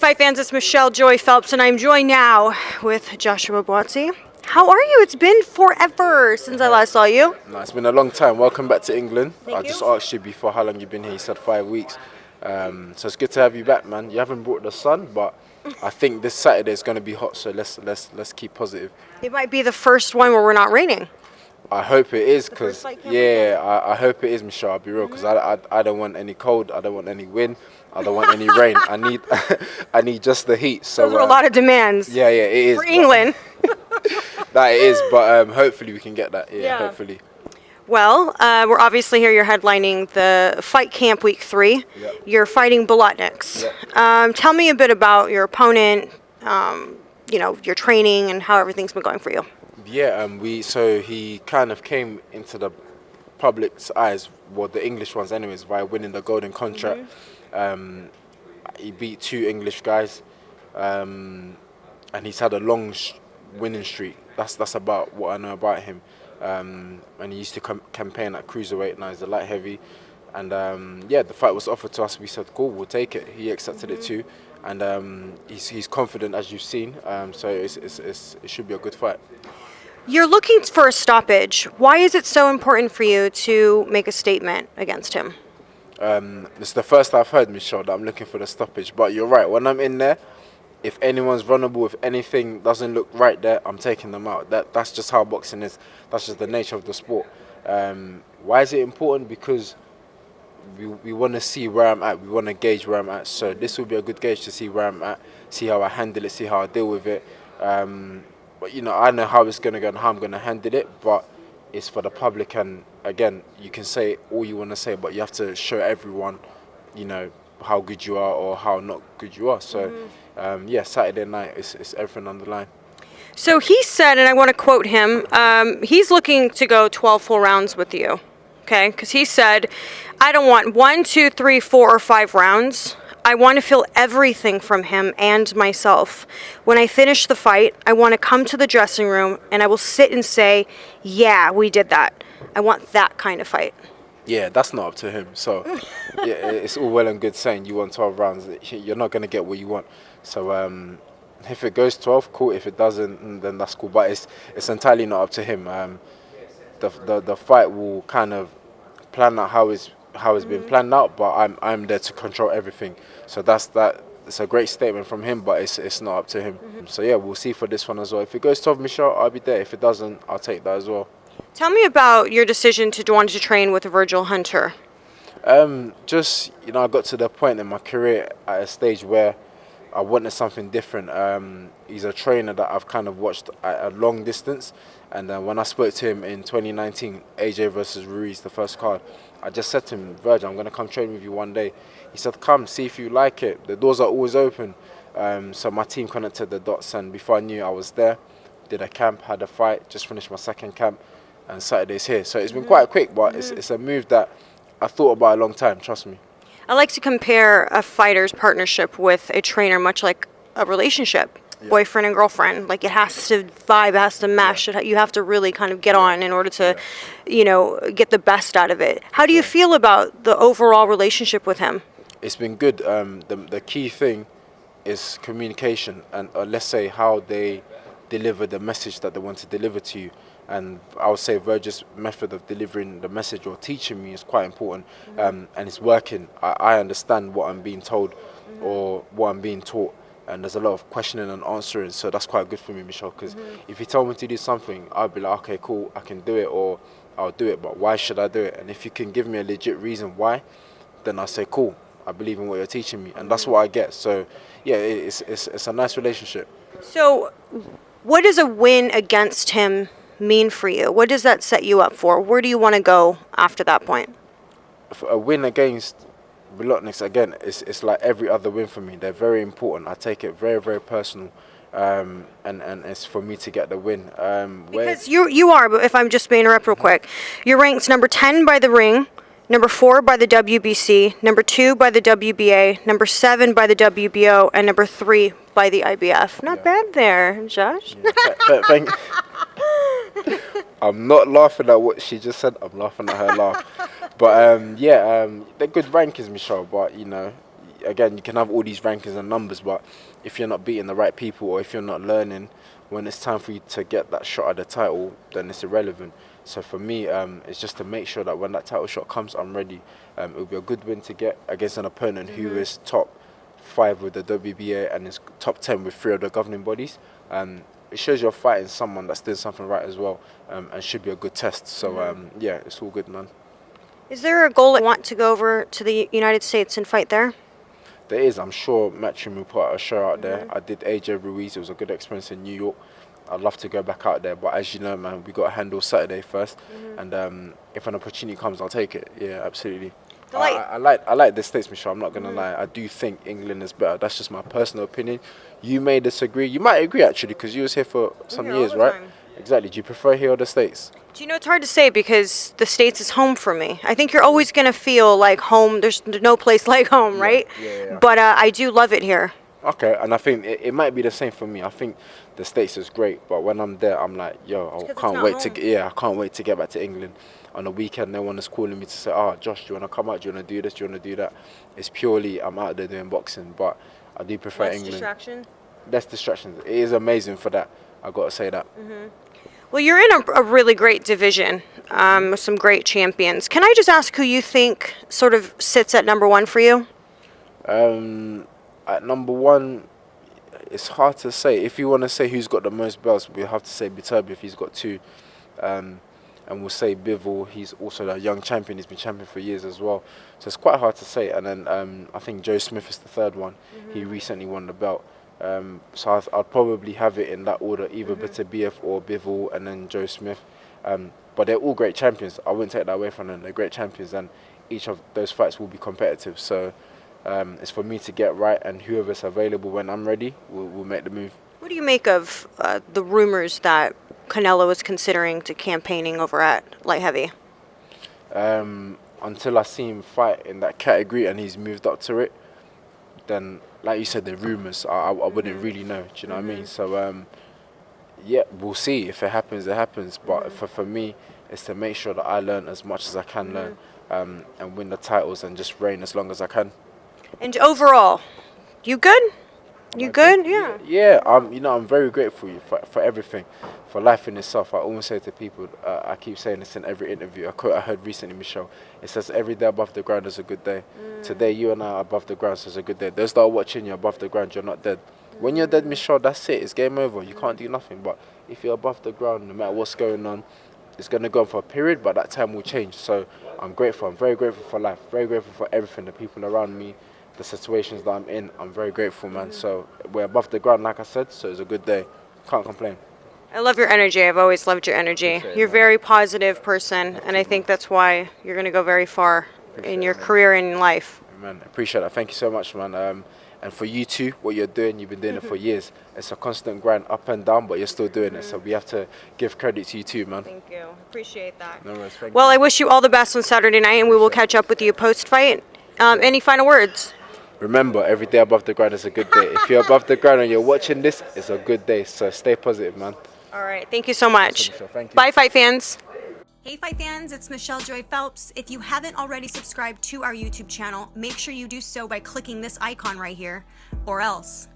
Fight fans, it's Michelle Joy Phelps, and I'm joined now with Joshua Buatsi. How are you? It's been forever since I last saw you. No, it's been a long time. Welcome back to England. Thank I you. just asked you before how long you've been here. You said 5 weeks. So it's good to have you back, man. You haven't brought the sun, but I think this Saturday is going to be hot. So let's keep positive. It might be the first one where we're not raining. I hope it is, The because first fight campaign. I hope it is, Michelle. I'll be real, because I don't want any cold. I don't want any wind. I don't want any rain. I need just the heat. So Those are a lot of demands. Yeah, it is for England. That it is, but hopefully we can get that. Yeah. Hopefully. Well, we're obviously here. You're headlining the fight camp week 3. Yep. You're fighting Bolotniks. Yep. Tell me a bit about your opponent. Your training and how everything's been going for you. Yeah, so he kind of came into the public's eyes, well, the English ones anyways, by winning the golden contract. He beat 2 English guys, and he's had a long winning streak. That's about what I know about him. And he used to campaign at cruiserweight. Now he's a light heavy, and the fight was offered to us. We said, cool, we'll take it. He accepted it too, and he's confident, as you've seen. So it should be a good fight. You're looking for a stoppage. Why is it so important for you to make a statement against him? It's the first I've heard, Michelle, that I'm looking for the stoppage. But you're right. When I'm in there, if anyone's vulnerable, if anything doesn't look right there, I'm taking them out. That's just how boxing is. That's just the nature of the sport. Why is it important? Because we want to see where I'm at. We want to gauge where I'm at. So this will be a good gauge to see where I'm at, see how I handle it, see how I deal with it. But I know how it's going to go and how I'm going to handle it, but it's for the public. And again, you can say all you want to say, but you have to show everyone, how good you are or how not good you are. So, Saturday night, it's everything on the line. So he said, and I want to quote him, he's looking to go 12 full rounds with you, okay? Because he said, I don't want 1, 2, 3, 4, or 5 rounds. I want to feel everything from him and myself. When I finish the fight, I want to come to the dressing room and I will sit and say, yeah, we did that. I want that kind of fight. Yeah, that's not up to him. So, it's all well and good saying you want 12 rounds. You're not going to get what you want. So, if it goes 12, cool. If it doesn't, then that's cool. But it's entirely not up to him. The fight will kind of plan out how it's been planned out, but I'm there to control everything. So it's a great statement from him, but it's not up to him. So yeah, we'll see for this one as well. If it goes 12, Michelle, I'll be there. If it doesn't, I'll take that as well. Tell me about your decision to want to train with Virgil Hunter. I got to the point in my career at a stage where I wanted something different. He's a trainer that I've kind of watched at a long distance, and when I spoke to him in 2019, AJ versus Ruiz, the first card, I just said to him, Virgil, I'm going to come train with you one day. He said, come, see if you like it. The doors are always open. So my team connected the dots, and before I knew, I was there, did a camp, had a fight, just finished my second camp, and Saturday's here. So it's been quite quick, but it's a move that I thought about a long time, trust me. I like to compare a fighter's partnership with a trainer much like a relationship. Boyfriend and girlfriend, like it has to vibe, it has to mesh. You have to really kind of get on in order to, get the best out of it. How do you feel about the overall relationship with him? It's been good. The key thing is communication, and let's say how they deliver the message that they want to deliver to you. And I would say Virgil's method of delivering the message or teaching me is quite important, and it's working. I understand what I'm being told or what I'm being taught. And there's a lot of questioning and answering, so that's quite good for me, Michelle, because if he told me to do something, I'd be like, okay, cool, I can do it, or I'll do it, but why should I do it? And if you can give me a legit reason why, then I say, cool, I believe in what you're teaching me, and that's what I get. So, yeah, it's a nice relationship. So, what does a win against him mean for you? What does that set you up for? Where do you want to go after that point? For a win against Bolotniks, again, it's like every other win for me. They're very important. I take it very, very personal, and it's for me to get the win. Because you are, but if I'm just may interrupt real quick, you're ranked number 10 by the Ring, number 4 by the WBC, number 2 by the WBA, number 7 by the WBO, and number 3 by the IBF. Not bad there, Josh. Yeah, thank I'm not laughing at what she just said. I'm laughing at her laugh. But they're good rankings, Michelle. But again, you can have all these rankings and numbers, but if you're not beating the right people, or if you're not learning, when it's time for you to get that shot at the title, then it's irrelevant. So for me, it's just to make sure that when that title shot comes, I'm ready. It will be a good win to get against an opponent who is top 5 with the WBA and is top 10 with 3 of the governing bodies. It shows you're fighting someone that's doing something right as well, and should be a good test. So yeah, it's all good, man. Is there a goal that you want to go over to the United States and fight there? There is. I'm sure Matchroom will put a show out there. I did AJ Ruiz. It was a good experience in New York. I'd love to go back out there, but as you know, man, we got to handle Saturday first. And if an opportunity comes, I'll take it. Yeah, absolutely. I like the States, Michelle. I'm not gonna lie. I do think England is better. That's just my personal opinion. You may disagree. You might agree actually, because you was here for some years, right? Exactly. Do you prefer here or the States? Do you know, it's hard to say because the States is home for me. I think you're always going to feel like home. There's no place like home, right? Yeah. But I do love it here. Okay, and I think it might be the same for me. I think the States is great, but when I'm there, I'm like, yo, I can't wait I can't wait to get back to England. On the weekend, no one is calling me to say, Josh, do you want to come out? Do you want to do this? Do you want to do that? It's purely, I'm out there doing boxing, but I do prefer England. Less distractions. It is amazing for that. I got to say that. Well, you're in a really great division with some great champions. Can I just ask who you think sort of sits at number 1 for you? At number 1, it's hard to say. If you want to say who's got the most belts, we have to say beterbiev. He's got 2. And we'll say Bivol. He's also a young champion. He's been champion for years as well. So it's quite hard to say. And then I think Joe Smith is the 3rd one. He recently won the belt. So I'd probably have it in that order, either beterbiev or Bivol and then Joe Smith. But they're all great champions. I wouldn't take that away from them. They're great champions, and each of those fights will be competitive. So it's for me to get right, and whoever's available when I'm ready, we'll make the move. What do you make of the rumors that Canelo is considering to campaigning over at light heavy? Until I see him fight in that category and he's moved up to it, then, like you said, the rumours, I wouldn't really know. Do you know what I mean? So, yeah, we'll see. If it happens, it happens. But for me, it's to make sure that I learn as much as I can learn, and win the titles and just reign as long as I can. And overall, you good? You good? Yeah. Yeah. I'm very grateful for everything, for life in itself. I always say to people, I keep saying this in every interview. A quote I heard recently, Michelle. It says, "Every day above the ground is a good day." Today, you and I are above the ground, so it's a good day. Those that are watching you above the ground, you're not dead. When you're dead, Michelle, that's it. It's game over. You can't do nothing. But if you're above the ground, no matter what's going on, it's going to go on for a period, but that time will change. So I'm grateful. I'm very grateful for life. Very grateful for everything, the people around me, the situations that I'm in. I'm very grateful, man. So we're above the ground, like I said, so it's a good day. Can't complain. I love your energy. I've always loved your energy. You're a very positive person, and I think that's why you're going to go very far in your career and in life. Man, I appreciate that. Thank you so much, man. And for you too, what you're doing, you've been doing it for years. It's a constant grind, up and down, but you're still doing it. So we have to give credit to you too, man. Thank you. Appreciate that. No worries. Thank Well, you. I wish you all the best on Saturday night, and we will catch up with you post-fight. Any final words? Remember, every day above the ground is a good day. If you're above the ground and you're watching this, it's a good day. So stay positive, man. All right. Thank you so much. Thank you. Bye, fight fans. Hey Fight fans, it's Michelle Joy Phelps. If you haven't already subscribed to our YouTube channel, make sure you do so by clicking this icon right here, or else